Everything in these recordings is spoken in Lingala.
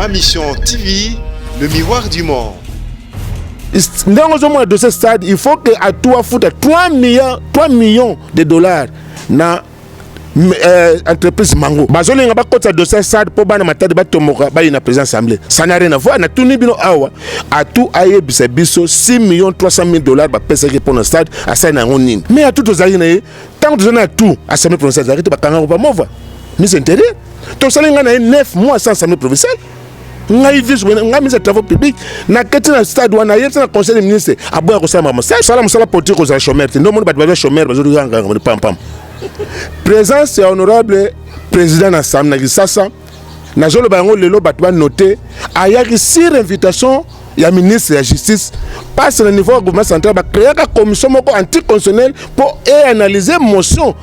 Ma Mission TV, le miroir du monde. Dans de ce stade, il faut que à toi foutre 3 millions de dollars na entreprise Mango. Bazolinga ba kota de ce stade pour bana matade ba tomoka ba ina président assemblée. Ça n'a rien à voir na tuni bino awa à tout aye biso 6 300 000 dollars ba pesa pour le stade à ça na ngonine. Mais à tout aux aïe tant que on a tout assemblée provinciale arrête ba kanga ba mova. Mais c'est intérêt. Donc ça linga na 9 mois sans assemblée provinciale. Ngai vis ngai mise travaux publics na ketina stade wana yetsa na conseil des ministres aboya ko sama masa sala musala politique aux chômeurs no monde ba chômeur bazo nganga pam pam. Présence honorable président na sam na gisasa na jolo bango lelo batwa noté ayaki sur invitation ya ministre de la justice passe au niveau du gouvernement central ba créer une commission anticonstitutionnelle pour analyser motion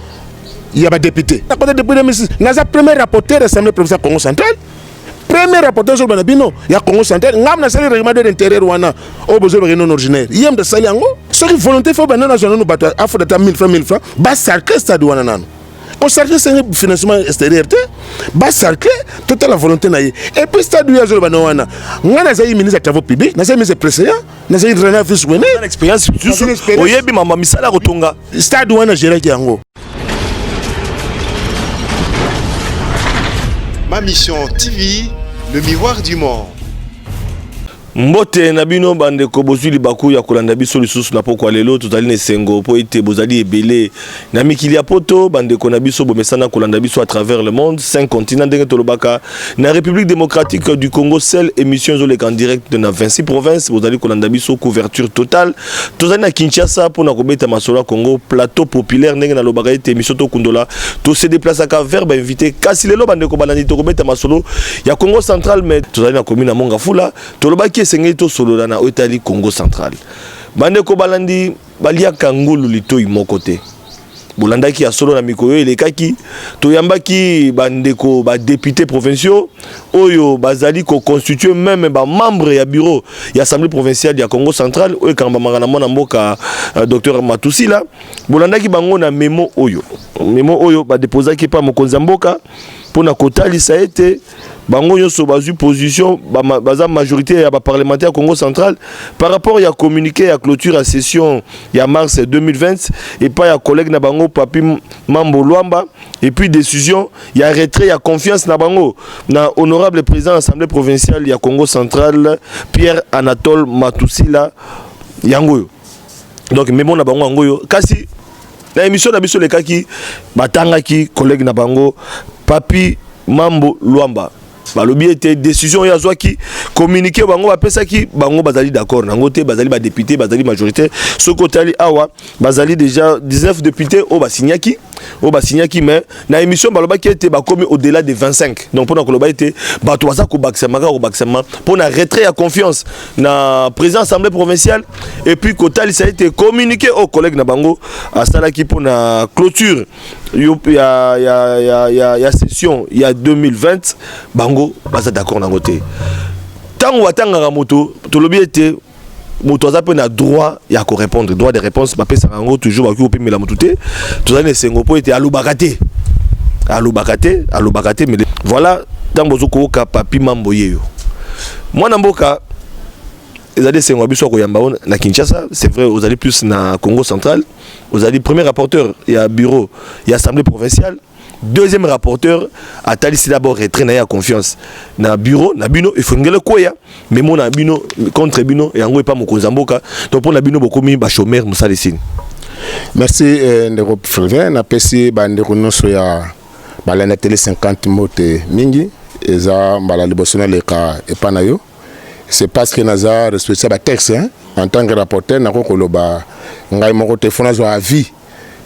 ya ba député na côté depuis 2006 na premier rapporteur de l'Assemblée provinciale Congo central. Premier rapporteur sur Banabino, il y a Congo central. Ngam na sali règlement de l'intérieur wana au besoin de non originaire. Yem de sali ango. Ce qui volonté faut banana national nous battre afro de 1000 francs. Bas sarcler stade wana nan. Au sarcler c'est un financement extérieur. Bas sarcler toute la volonté na. Et puis stade ya zo banana wana. Ngana za ministre des travaux publics, na za ministre président, na za René Fils Wene. L'expérience oyebi mama misala kotonga. Stade wana gérer ki ango. Ma Mission TV, le miroir du monde. Mbote na bino bande ko bozuli baku ya kolanda biso lisusu na poko lelo tozali ne sengo po ite bozali ebele na mikili ya poto bande ko na biso bomesana kolanda biso à travers le monde 5 continents ndenge tolobaka na République démocratique du Congo seule émission zo en direct de na 26 provinces bozali kolanda biso couverture totale tozali na Kinshasa pour na kobeta masolo Congo plateau populaire ndenge na lobaka ite émission to kundola to se déplacer ka verbe invité kasi lelo bande ko balandi to kobeta masolo ya Congo central mais tozali na commune na Mongafula tolobaki Sengeto solo na Otali Congo central. Bande ko balandi balia kangulu litoi mokote. Bolandaki ya solo na mikoyo elekaki to yambaki bande ko ba députés provinciaux oyo bazali ko constituer même ba membre ya bureau ya assemblée provinciale ya Congo central oyo kamba mangana mona mboka docteur Matusi la bolandaki bango na memo oyo ba déposaki pa mokonza mboka pour na kotali ça été bango nyonso bazu position baza majorité ya ba parlementaire Congo central par rapport ya communiqué ya clôture à session ya mars 2020 et pas ya collègue na bango Papi Mambo Luamba et puis décision ya retrait ya confiance na bango na honorable président de l'Assemblée provinciale ya Congo central Pierre Anatole Matusila yangoyo donc même na bango yangoyo kasi na émission na biso lekaki batangaki collègue na bango Papi Mambo Luamba balobi était décision ya zwaki communiqué bango bapesaki bango bazali d'accord nango te bazali ba député bazali majorité ce côté ali awa bazali déjà 19 députés au basignaki mais na émission balobaki était ba commis au-delà de 25 donc pour na koloba était bato baza ko baksama pour na retrait à confiance na président assemblée provinciale et puis kotali ça a été communiqué aux collègues na bango à salaki pour na clôture ya session il y a 2020 bango baza d'accord na côté tant watanga moto to lobi était moto za pe na droit ya ko répondre droit de réponse ba pesa ngo toujours ba ko pe mela motuté to za ne sengo po était alubakate mais voilà tant bozo ko ka Papi Mambo yeyo mwana mboka ezali sengo biso ko yamba na Kinshasa c'est vrai vous allez plus na Congo central vous allez premier rapporteur il y a bureau il y a assemblée provinciale deuxième rapporteur a talisé d'abord retrait na confiance na bureau na bino il faut ngele koya mais mon na bino contre bino et yango pas mokonza mboka donc pour na bino bokomi ba chômeur musalesine. Merci ndeko frère na pesi bandeko noso ya balana télé 50 mote mingi eza mbala libosona leka epana yo c'est parce que naza respecter ba texte hein en tant que rapporteur na ko koloba ngai moko téléphone zo avis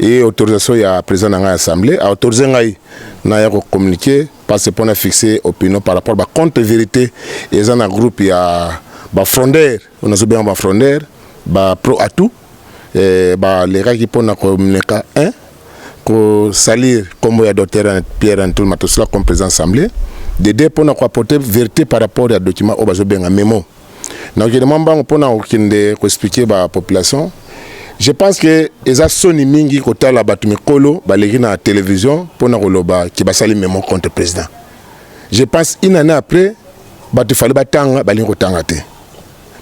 et autorisation ya président de l'Assemblée a autorisé ngai na ya communiquer parce que pour na fixer opinion par rapport à contre-vérité et un groupe ya ba frondeur on a zo bien ba frondeur ba pro atout et ba les gars qui pour na communiquer hein ko salir comme ya docteur Pierre Antoine Matusila comme président de l'Assemblée de deux pour na apporter vérité par rapport à document au bazo bien mémo donc je demande pour na okinde ko expliquer ba population. Je pense que les Sony mingi kota la batu mikolo balegi na télévision pour na koloba ki basali mémo contre président. Je pense une année après bato fallait batanga balingo tangate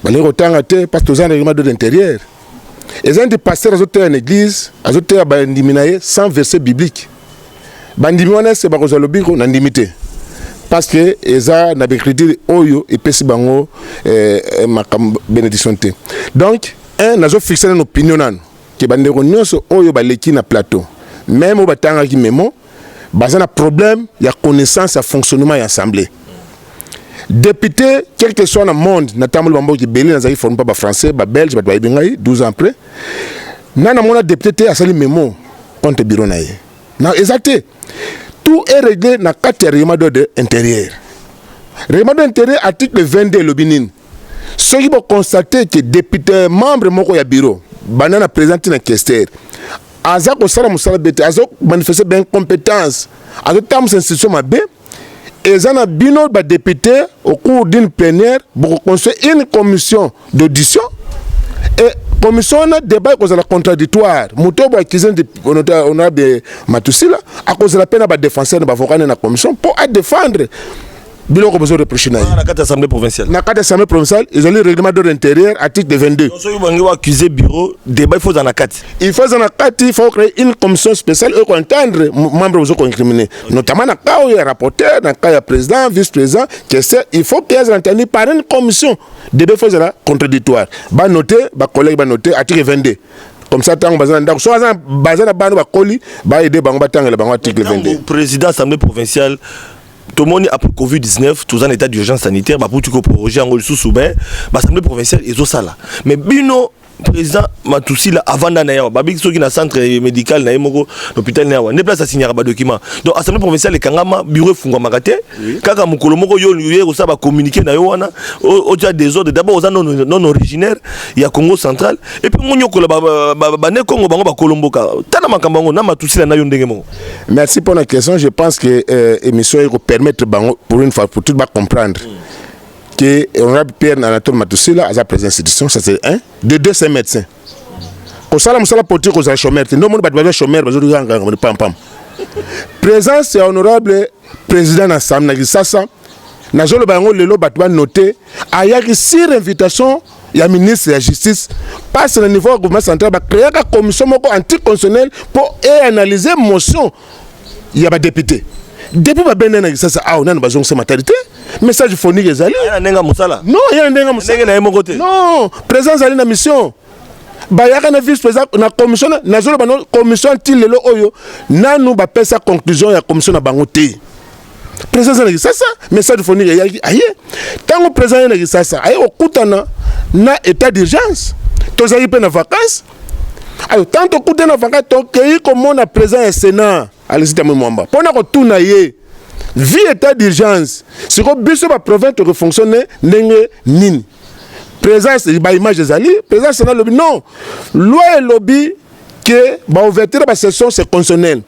balingo tangate parce que aux règlement de l'intérieur et un des pasteurs azoter en église azoter bandiminaye sans verset biblique bandimi wana c'est bakoza lobiko na ndimité parce que eza na bécriture oyo epesi bango makam bénédiction te donc un nazo fixer une opinion nano que bandeko nyonso oyo baleki na plateau même au batanga ki memo baza na problème ya connaissance ya fonctionnement ya assemblée député quel que soit dans le monde na tambo bambo ki belé na zaki forme pas ba français ba belge ba bengai 12 ans après nana mona député asali memo contre bureau na ye na exacté tout est réglé dans le règlement de l'intérieur. Le règlement de l'intérieur, article 22, le Binin. Ceux qui vont constater que député, membre de bureau, banana présenté dans le questeur, Azak au salam salabete, Azak manifesté bien compétence, Azak tam institution mabé, et Zana bino ba député au cours d'une plénière pour construire une commission d'audition et commission na débat cause la contradictoire mutobo accusé de honorable Matusila à cause de la peine à défenseur de avocat na commission pour défendre biloko besoin reprocher na la carte assemblée provinciale na carte assemblée provinciale ils ont le règlement de l'intérieur article 22 donc ceux qui vont accuser bureau débat il faut dans la carte il faut créer une commission spéciale et entendre membres besoin incriminés notamment na cas où il y a rapporteur na cas il y a président vice-président questeur il faut qu'ils soient entendus par une commission débat il faut la contradictoire ba noter ba collègue ba noter article 22 comme ça tant bazana ndako so bazana bano ba koli ba aider bango batangela bango article 22 président assemblée provinciale tout le monde après Covid-19 tout en état d'urgence sanitaire pour tout projet en sous soubin l'assemblée provinciale ils ont ça là mais bino président Matusila avant d'anayer babik ceux qui na centre médical na yemoko l'hôpital na ne place à signer ba document donc assemblée provinciale le kangama bureau fungwa makate kaka mukolo moko yo yeko ça ba communiquer na yo wana au déjà des ordres d'abord aux non originaire il y a Congo central et puis monyo ko ba ne Congo bango ba kolomboka tana makambango na Matusila na yo ndenge mo. Merci pour la question, je pense que émission va permettre pour une fois pour tout ba comprendre que honorable Pierre Anatole Matusila a sa présence institution, ça c'est un. De deux, c'est médecin. Quand ça, la politique, on a chômeur. Non, on a chômeur, présence, c'est honorable président de l'Assemblée. Ça, na jolo bango lelo batwa noté. Il y a 6 invitations. Il y a ministre de la justice. Passe au niveau du gouvernement central, créer une commission anticonstitutionnelle pour analyser motion. Il y a des députés. Depuis que ça a une maternité, message phonique est allé. Non, il y a un message. Non, présence à la mission. Il y a un vice-président, la commission, la commission anti-lelo oyo, nous avons sa conclusion, la commission a bangoté. Présence à la ça, message phonique est allé. Tant que présence à la ça, il y a un état d'urgence. Tous les gens en vacances. Tant que vous êtes en vacances, comment on a présent au Sénat. Allez-y, Mwamba. Pour nous tourner, vie état d'urgence. Si vous avez une province qui fonctionne, nini. Présence, il y a une image des alliés. Présence, c'est dans le lobby. Non. Loi et lobby que l'ouverture de la session, c'est constitutionnel.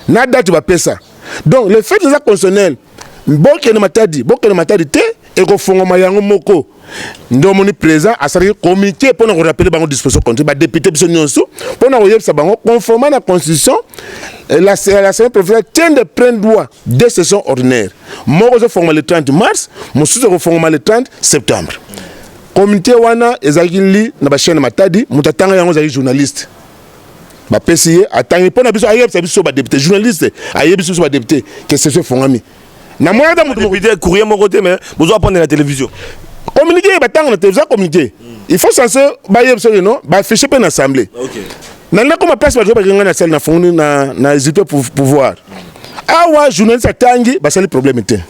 Nada, tu vas payer ça. Donc, le fait de ça constitutionnel, bon que ne matadi, et qu'on fonde mayango moko. Nous sommes présents à ce comité pour nous rappeler les dispositions contre les députés pour nous conformément à la Constitution. L'Assemblée provinciale tient de prendre loi des sessions ordinaires. Moi, je forme le 30 mars, moi, je forme le 30 septembre. Comité wana ezagili na ba chaîne matadi, mutatanga yango za journaliste. Ba PCA atangi pona biso ayeb sa biso ba député journaliste, ayeb biso ba député que c'est ce fongami. Na moi da mutu député courrier mon côté mais besoin prendre la télévision. Communiquer batang na télévision communiquer. Il faut censé ba yeb so non, ba ficher pe na assemblée. OK. Na comme place ba joba ngana salle na fondu na hésiter pour pouvoir. Awa journaliste atangi ba sali problème té.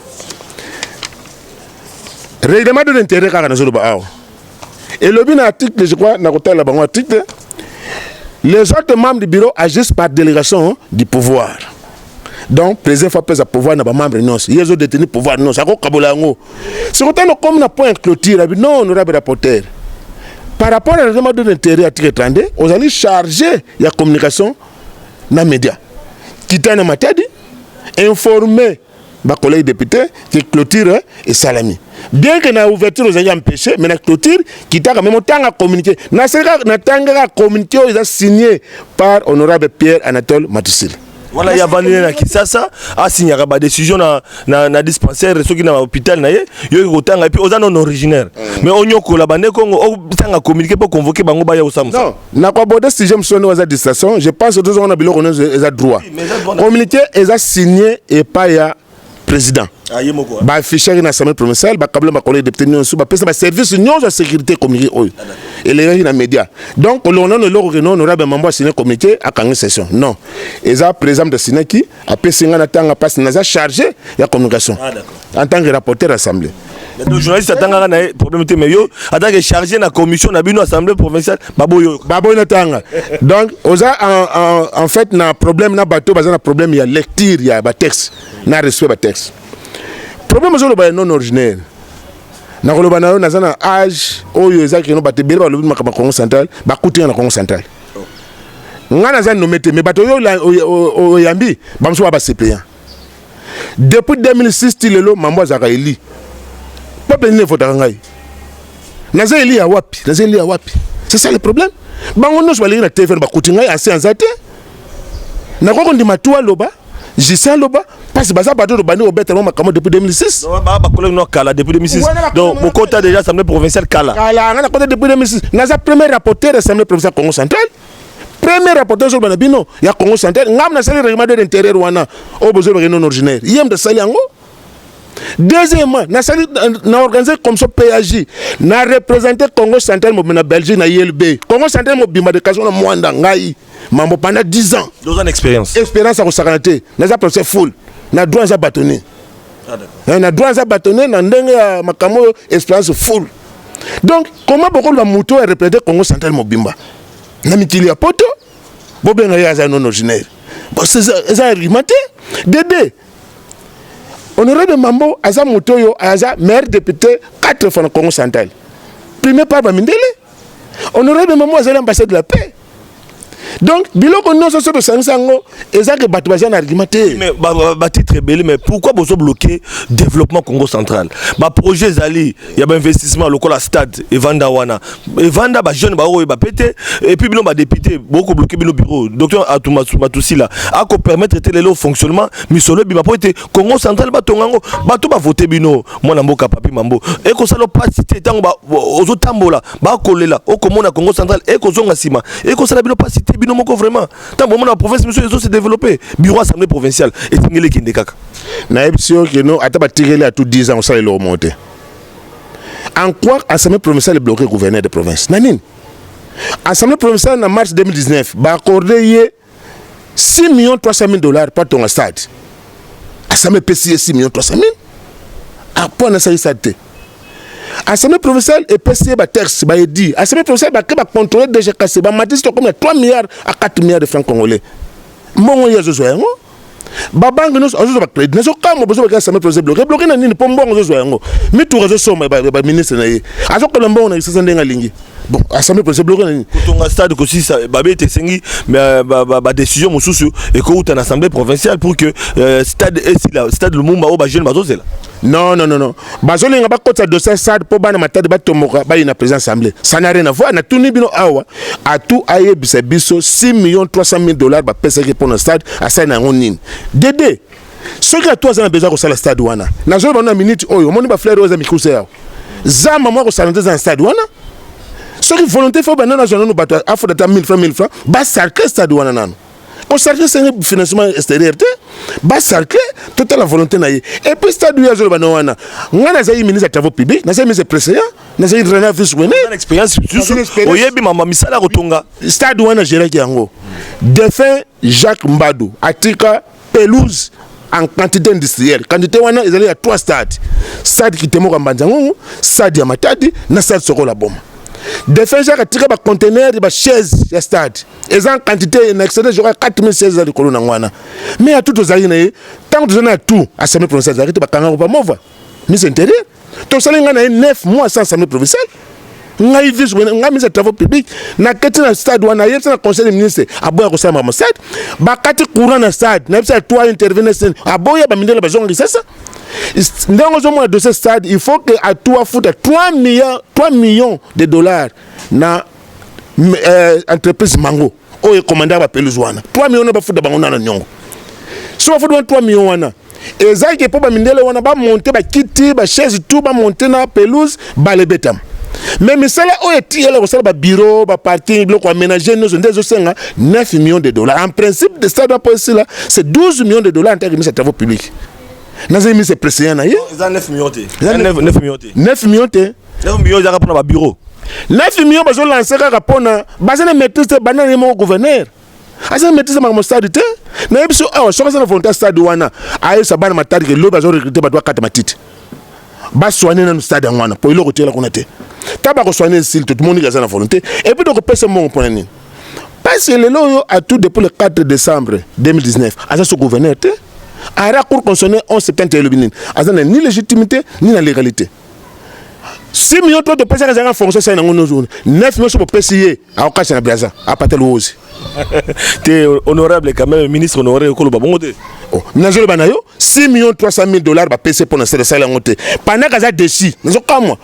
Règlement de l'intérêt car na zolo ba awa. Et le bin article je crois na kota la bango article les autres membres du bureau agissent par délégation du pouvoir. Donc, président faut pas pouvoir na ba membre non, ils ont détenu pouvoir non, ça ko kabola ngo. C'est autant comme na point clôture, non honorable rapporteur. Par rapport au règlement de l'intérêt article 32, on allait charger la communication na média. Kitana matadi informer ba collègue député que clôture et salami. Bien que na ouverture aux ayants empêché, mais la clôture qui t'a quand même autant à communiquer. Na tanga communiqué ils a signé par honorable Pierre Anatole Matusila. Voilà, il y a Vanilla qui ça a signé une décision na dispensaire ceux qui na hôpital na ye yo kotanga et puis aux non originaire mais on yoko la bande Congo o tanga communiquer pour convoquer bango ba ya osamsa non na kwa boda si j'aime sonner aux distraction je pense que tous on a bilo on a droit communiquer et a signé et pas ya président ba afficher une assemblée provinciale ba kabla ba collègue député nyonso ba pesa ba service nyonso sécurité communiqué oyo et les gens na média donc l'on a le renom honorable membre signé communiqué à kanga session non et ça président de signé qui a pesinga na tanga passe na chargé ya communication en tant que rapporteur assemblée le journaliste atanga na problème te mais yo atanga chargé na commission na bino assemblée provinciale baboyo na tanga donc oza en fait na problème na bateau baza na problème ya lecture ya ba texte na respect ba texte problème zo ba non originaire na koloba na na zana âge oyo ezaki no batebele ba lobi makama Congo central ba kutinga na Congo central ngana za no mete mais bato yo yambi bamso ba suppléant depuis 2006 tilelo mambo za kaili peuple ne votera ngai na za eli ya wapi c'est ça le problème bango no so na TV ba kutinga ya sianzate na koko ndima tuwa loba Jissa loba parce que baza bateau bani obeta makamo depuis 2006 non ba collègue no kala depuis 2006 donc mon côté déjà assemblée provinciale kala na côté depuis 2006 na za premier rapporteur assemblée provinciale Congo central premier rapporteur sur banabino ya Congo central ngam na sali règlement de l'intérieur wana au besoin de non originaire yem de sali yango deuxièmement na sali na organiser comme ça PAJ na représenter Congo central mo na Belgique na ILB Congo central mo bima de kaso na mwanda ngai mambo pendant 10 ans 2 ans d'expérience à Kosakanate na za procès full na droit za bâtonner na droit za bâtonner na ndenge ya makamo expérience full donc comment beaucoup va moto et représenter Congo central mobimba na mikili ya poto bobenga ya za non originaire bon c'est ça argumenté dédé honorable mambo aza moto yo aza maire député 4 fois na Congo central premier par Bamindele honorable mambo aza l'ambassadeur de la paix. Donc, biloko non so de sango ezake bato bazana argumenté. Mais très belle mais pourquoi vous bloquer développement Congo central? Ba projet zali, il y a un investissement local à stade et vanda wana. Et vanda ba jeune ba o ba pété et puis bino ba député beaucoup bloquer bino bureau. Docteur Matusi là, a ko permettre de le fonctionnement misolo bima po été Congo central ba tongango bato ba voter bino mona mboka papi mambo. Et ko salo pas cité tango ba ozo tambola ba kolela o komona Congo central et ko zonga sima et ko sala bino pas cité bino moko vraiment tant bon la province monsieur se développer bureau assemblée provinciale et tingele kende kaka na epsio que non ataba tirele à tout 10 ans ça le remonter en quoi assemblée provinciale bloqué gouverneur de province nanine assemblée provinciale en mars 2019 ba accordé 6 300 000 $ par ton stade assemblée PCS 6 300 000 à point na ça stade assemblée provinciale et PCA ba texte ba dit assemblée provinciale ba contrôler DGKC ba matiste comme 3 milliards à 4 milliards de francs congolais mbongo yezo yango ba banque nous ozo ba crédit nazo kamo bozo ba assemblée provinciale bloqué na nini po mbongo ozo yango mi tour zo soma ba ministre na ye azo ko mbongo na sasa ndenga lingi bon assemblée provinciale bloqué na nini kutonga stade ko si ba bete sengi mais ba décision mosusu et ko uta na assemblée provinciale pour que stade stade Lumumba o ba jeune bazo zela non bazolinga bakota dossier SAD po bana matade batomoka ba ina président assemblée ça n'a rien à voir na tuni bino awa a tout aye biso 6 300 000 $ ba pesa ke pour le stade a ça na ngonine dédé ce que toi ça a besoin ko sala stade wana na zo bana minute oyo moni ba fleur oza mikuse yao za mama ko sala dans stade wana ce qui volonté faut bana na zone no bato afo data 1000 francs ba sarke stade wana nano au cercle c'est un financement extérieur ba cercle toute la volonté na et puis stade ya zo bana wana ngana za ministre travaux publics na za ministre président na za renovation wena expérience oyebi mama misala kotonga stade wana géré yango défunt Jacques Mbadou atika pelouse en quantité industrielle quantité wana ezali ya 3 stade qui temoka mbanzango stade ya Matadi na stade Sokola Boma défense a tiré ba conteneur ba chaise ya stade et en quantité en excédé j'aurais 4016 de colonne ngwana mais à tout aux aïe tant que on tout assemblée provinciale arrêté ba kanga ba mova mise intérieur to salinga na 9 mois sans assemblée provinciale ngai vis nga mise travaux publics na ketina stade wana yesa na conseil des ministres aboya ko sama stade ba kati courant na stade na bisa toi intervenir aboya ba mindela ba zongi sasa ndongo zo mo de ce stade il faut que à toi foute 3 millions de dollars na entreprise Mango o commandant ba pelouse wana 3 millions ba foute bango na nyongo so bafuta 3 millions wana ezalaki mpo bamindele wana bamonte bakiti bachaise tout bamonte na pelouse balebetama mais misala oyo etiyela kosala babureau baparking biloko aménagé nyonso nde ezosenga 9 millions de dollars en principe de stade apo esila c'est 12 millions de dollars en tant que ministre ya travaux publics nazali ministre président na ye eza 9 millions te 9 millions te 9 millions te 9 millions ezaka mpona babureau 9 millions bazolanse kaka mpona baza na maîtrise te banana ye moko gouverneur aza na maîtrise makambo stade te nayebi so awa soki aza na volonté stade wana ayebisa bana matadi ke lobi bazorecrute bato bakata matiti basoigne nanu stade yango wana mpo eloko tiyela kuna te ta bakosoigne sile to tomoniki aza na volonté et puis tokopesa mbongo mpona nini parce que lelo oyo atu depuis le 4 décembre 2019 aza so gouverneur te ara cour constitutionnelle 1170 elobi nini aza na ni légitimité ni na légalité 6 millions de personnes qui ont fonction ça 9 millions pour PCE à Okasha na Braza à Patelouzi. T'es honorable quand même ministre honoré au Koloba bongote. Oh, nazolo banayo 6 millions 300 000 dollars ba PC pour notre salaire ngote. Pendant que ça déci, nazo comme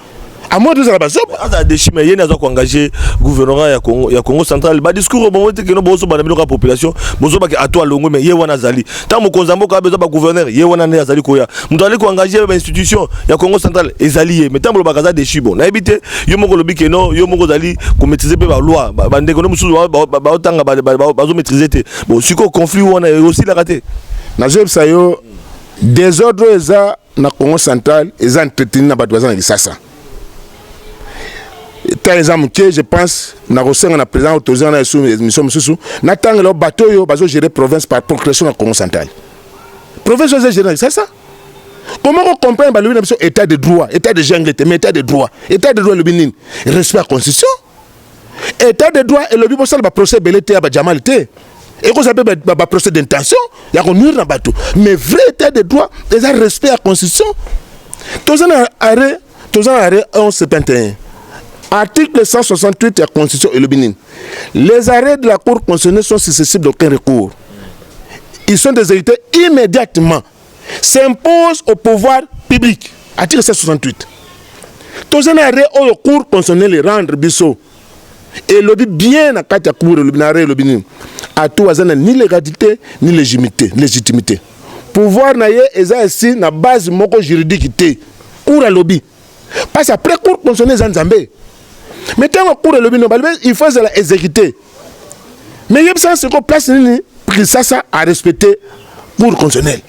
à moi de ça ba so. Asa déci mais yena zo ko engager gouvernement ya Congo central ba discours bongote que no boso ba na population bozo ba ke ato alongo mais ye wana zali. Tant mo konzambo ka bezo ba gouverneur ye wana ne azali ko ya. Muto ali ko engager ba institution ya Congo central ezali mais tant mo ba kaza déci bon. Na ebité yo moko lobi ke no yo moko zali ko maîtriser ba loi ba ndeko no musu ba otanga ba zo maîtriser te. Bon siko conflit wana aussi la raté. Nazo sa yo désordre eza na Congo central eza entretenu na bato bazana kisasa. Par exemple, je pense na rosenga na président autorisé na mission mususu na tanga le bateau yo bazo gérer province par progression na Congo central. Province est gérée c'est ça. Comment on comprend ba le état de droit, état de jungle, mais état de droit le binin, respect la constitution. État de droit et le bibo sala ba procès belete ba jamalite. Et qu'on s'appelle ba procès d'intention, ya ko nuire na bateau. Mais vrai état de droit, les respect la constitution. Tous en arrêt 1171. Article 168 de la Constitution et le Bénin. Les arrêts de la Cour constitutionnelle sont susceptibles d'aucun recours. Ils sont exécutés immédiatement. S'imposent au pouvoir public. Article 168. Tous les arrêts au Cour constitutionnelle rendre biso. Et le bien à quatre cours le Bénin. À tout hasard ni légalité ni légitimité. Pouvoir naie est ici na base moko juridique té. Cour à lobby. Parce après Cour constitutionnelle Zanzambé. Mais tant qu'on court le bino, il faut exécuter. Mais il y a ce qu'on place pour ça à respecter pour constitutionnel.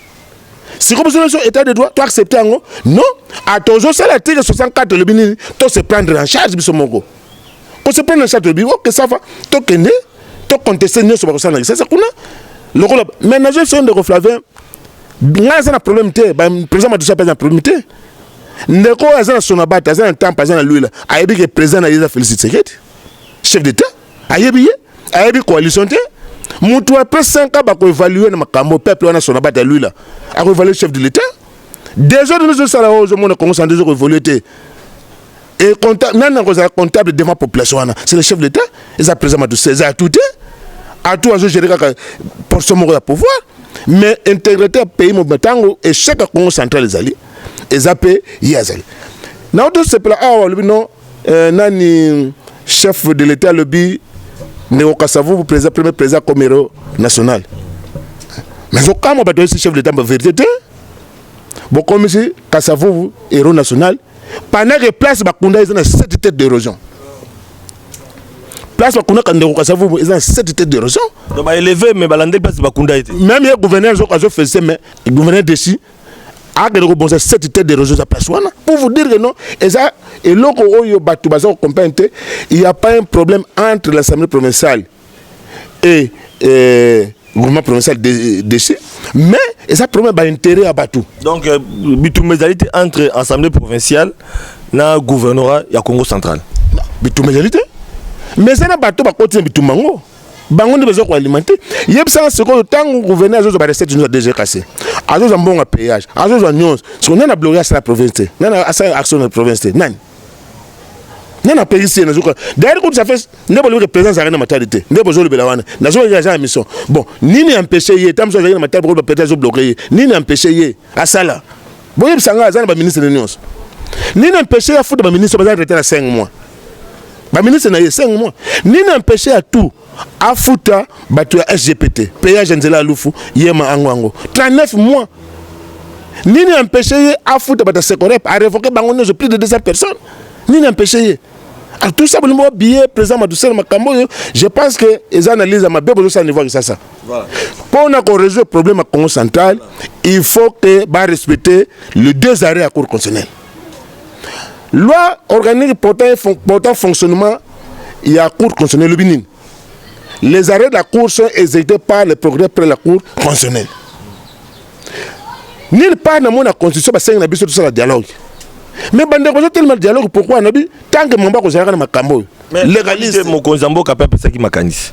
Si vous avez un état de droit, tu acceptes non. À ton jour, c'est l'article 64 le bino, tu se prendre en charge de ce mongo. Pour se prendre en charge de bino, que ça va, tu connais, tu contestes sur le ça c'est ça qu'on a. Le rôle. Maintenant, je suis de Reflavin. Là, c'est un problème. Le président m'a déjà pas un problème. Ndeko azana sonabata azana tempa azana luila ayebi ke président ayeza félicite Tshisekedi chef d'état ayebi coalition te mutu après 5 ans ba ko évaluer na makambo peuple wana sonabata luila a ko évaluer chef de l'état déjà de nous sala au monde Congo sans déjà évoluer te et comptable nana ko za comptable devant population wana c'est le chef de l'état et ça président de César tout à tout à gérer pour son mot de pouvoir mais intégrité pays mo batango et chaque Congo central les alliés Ezapé Yazali. Na autre c'est là le non nani chef de l'état le bi Néo Kassavou président premier président comme héros national. Mais au cas où bateau chef de l'état en vérité bon comme si Kassavou héros national pendant que place Bakunda ils ont 7 têtes d'érosion. Place Bakunda quand Néo Kassavou ils ont 7 têtes d'érosion. Donc ba élevé mais balande place Bakunda était. Même le gouverneur zo faisait mais le gouverneur décide cette tête de réseau pour vous dire que non, et loco il n'y a pas un problème entre l'Assemblée provinciale et le gouvernement provincial décidé, mais ça problème d'intérêt à Batou. Donc, bitumésalité entre l'Assemblée provinciale et le gouvernorat du Congo central. Bitumésalité? Mais c'est un bateau qui continue bitumango. Bango ne besoin alimenter. Yeb ça c'est que tant que gouverneur a des recettes nous a déjà cassé. A un bon péage, a un nyons. Ce qu'on a bloqué à la province. N'a a action de la province. Nan. N'a pays ici na zuka. D'ailleurs comme ça fait ne pas le présence à la maternité. Ne besoin le belawana. Na zo ya mission. Bon, ni ne empêcher y tam so na maternité pour peut-être bloquer. Ni ne empêcher y à ça là. Bon yeb sanga za ba ministre de nyons. Ni ne empêcher à foutre ba ministre ba retraité à 5 mois. Ba ministre na 5 mois. Ni ne empêcher à tout afuta bato ya SGPT péage nzela alufu yema ango 39 mois nini empêché ye afuta bata Secorep a révoqué bango nezo plus de 200 personnes nini empêché ye. Alors tout ça, le billet président Madoussel Makambo, je pense que les analyses à ma bébé au niveau de ça. Voilà. Pour résoudre le problème à Congo central, il faut que respecter les 2 arrêts à cour constitutionnelle. Loi organique portant fonctionnement, il y a cour constitutionnelle le Bénin. Les arrêts de la cour sont exécutés par le progrès près la cour constitutionnelle. Nulle part dans la constitution, c'est un abus sur le dialogue. Mais bande ko tellement dialogue pourquoi nabi tant que mon ba ko zaka na makambo légaliste mo konzambo kapapa pesa ki makanisi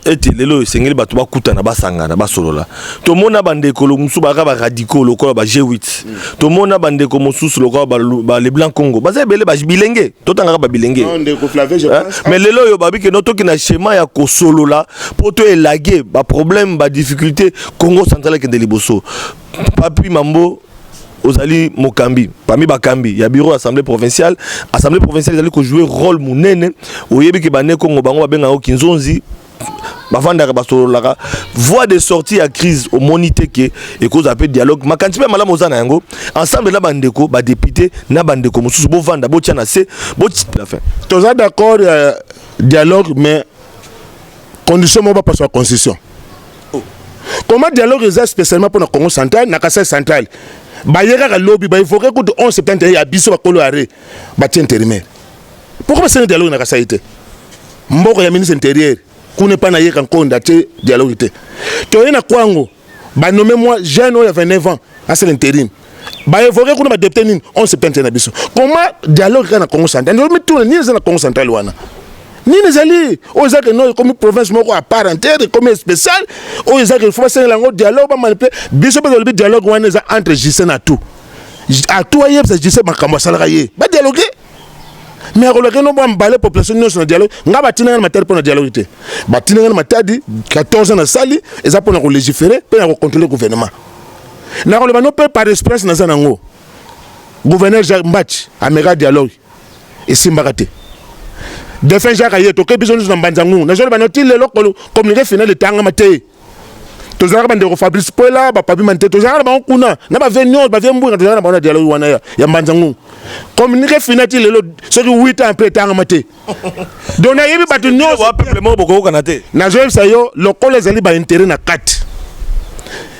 eti lelo sengeli bato ba kutana ba sangana ba solola to mona bande ko musu ba ba radicaux lokola ba G8 to mona bande ko mususu lokola ba les blancs Congo ba zebele ba bilenge to tanga ba bilenge mais lelo yo babi ke noto ki na schéma ya ko solola poto elaguer ba problème ba difficulté Congo central ke de liboso papi mambo Ozali Mokambi, parmi Bakambi, il y a bureau assemblée provinciale ils allaient jouer rôle monene, oyebi ke bane Congo bango benga o kinzonzi, bafanda ka basolola, voie de sortie à crise au monité ke et cause appel dialogue, makanti pe malamu ozana yango, ensemble na bandeko, ba député na bandeko mususu bo vanda bo tiana se, bo la fin. Tous d'accord dialogue mais condition mo ba passer la constitution. Comment dialogue est spécialement pour le Congo central, na Kasai central. Bayera ka lobby ba évoquer que 11 septembre ya biso ba kolo arrêt ba tien intérimaire. Pourquoi c'est un dialogue na Kasaïté? Mboko ya ministre intérieur kune pa na yeka nkonda te dialogue te. To yena kwango ba nommé moi jeune il y a 29 ans à c'est l'intérim. Ba évoquer que ba député ni 11 septembre na biso. Comment dialogue na Congo central? Nous mettons ni na Congo central wana. Ni les alliés, aux actes non comme province moko à part entière comme spécial, aux actes il faut passer un dialogue ba manipuler biso ba le dialogue wana entre JC na tout. À tout ailleurs c'est JC makambo salarié. Ba dialoguer. Mais à coloquer non ba mbaler population non sur dialogue, nga ba tina na matière pour na dialogue. Ba tina na matière di 14 ans na sali, et ça pour na légiférer, pour na contrôler le gouvernement. Na ko non peut par express na zanango. Gouverneur Jacques Mbach a méga dialogue. Et simbakate. Défense Jacques Ayeto ke biso nous mbanzangu na jole banoti lelo communiqué final de tanga maté to zara bande ko Fabrice Poela ba papi mante to zara ba kuna na ba venyo ba vembu na zara ba na dialogue wana ya mbanzangu communiqué final ti lelo ce qui 8 ans après tanga maté donc na yebi batu nyo wa peuple mo boko kanate na jole sayo lokole zali ba intérêt na 4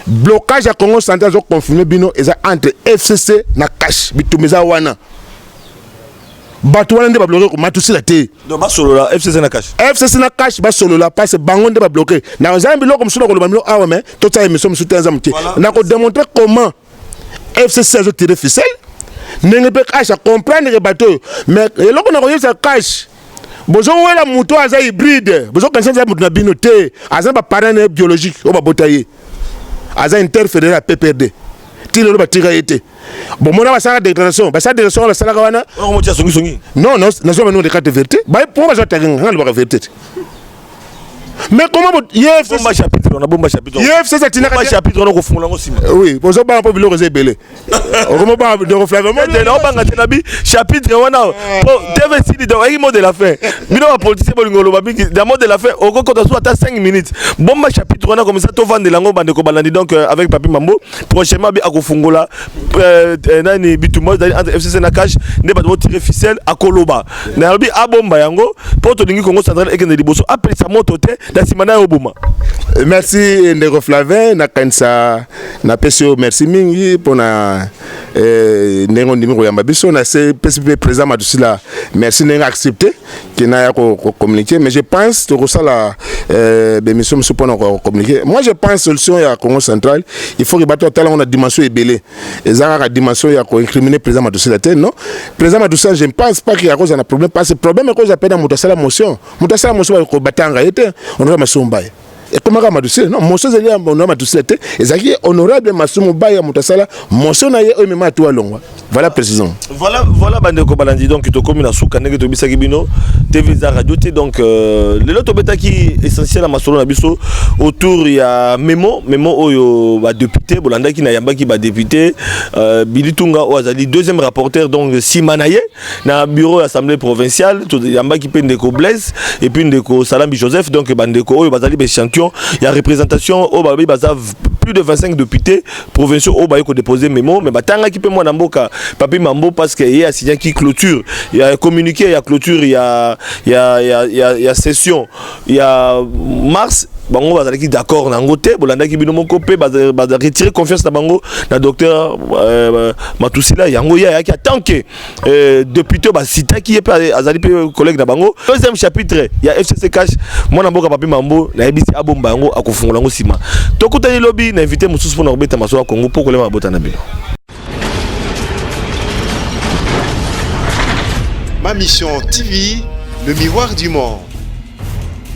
blocage à Congo central zo confirmer bino eza entre FCC na cash bitumeza wana Batouane de bloquer comme tout la té. Donc basolola FCC na cash. FCC na cash basolola parce que bangon de bloquer. Na zambi lo comme solo ko bamilo awa mais tout ça émission sur temps amti. Na ko démontrer comment FCC a tiré ficelle. N'engé pe cash à comprendre que bateau mais eloko na ko yesa cash. Bozo wela muto aza hybride. Bozo kanisa za muto na binoté. Aza ba parent biologique o ba botaye. Aza interférer à PPRD. Tilo ba tira été. Bon mon va faire déclaration, ba ça déclaration la sala wana. On mo tia songi. Non, na zo nous de carte de vérité. Ba pour ba ta ngana ba vérité. Mais comment IFC bomba chapitre, on a bomba chapitre. IFC c'est bomba chapitre on ko fungula ngo sima. Oui, pour ça ba po bilo rezebele. Comment ba de reflaver moi de on banga tenabi chapitre wana. Deve sidi de ay mot de la fin. Bino ba politicien bolingolo ba biki da mot de la fin au ko to ata 5 minutes. Bomba chapitre wana comme ça to vendre lango bande ko balandi donc avec Papi Mambo prochainement bi akofungula nani bitumo entre FCC na cash ne ba tirer ficelle akoloba. Na bi abomba yango poto dingi Congo central ekende liboso après sa moto te. Merci Ndeko Flavin na kanisa na PCO merci mingi pour na nengo ndimi ya mabiso na PCP président Madoussila merci nenga accepté qui na communiquer mais je pense que ça la mission monsieur pour communiquer moi je pense solution ya Congo central il faut que bato tala on a dimension ébélé et ça la dimension ya ko incriminer président Madoussila non président Madoussila je ne pense pas qu'il y a cause un problème parce que problème est cause appelle dans Moutassala motion ko batanga était on va masomba et comment ka madusile non motion zeli on a madusile te ezaki honorable Masumu Baya Mutasala motion na ye o mema to alongwa voilà précision voilà bande ko balandi donc to komi na suka ndenge to bisaki bino TV za radio te donc le lot obetaki essentiel à masolo na biso autour ya memo oyo ba député bolanda ki na yambaki ba député Bilitunga Oazali deuxième rapporteur donc Simanaye na bureau assemblée provinciale to yambaki pe ndeko Blaise et puis ndeko Salambi Joseph donc bandeko oyo bazali be champion ya représentation au babi baza plus de 25 députés provinciaux au bayo ko déposer memo mais batanga ki pe moi na mboka papi mambo parce que il y a signé qui clôture il y a communiqué il y a clôture il y a session il y a mars bango bazalaki d'accord na ngote bolanda ki bino moko pe baza retirer confiance na bango na docteur Matusila yango ya ki tant que député ba cita qui est azali pe collègue na bango deuxième chapitre il y a FCC cash mona mboka papi mambo na ebisi abomba yango akofungola ngo sima tokutani lobby na invité mususu pour na robeta maso Congo pour kolema bota na bino. Ma mission TV, le miroir du monde.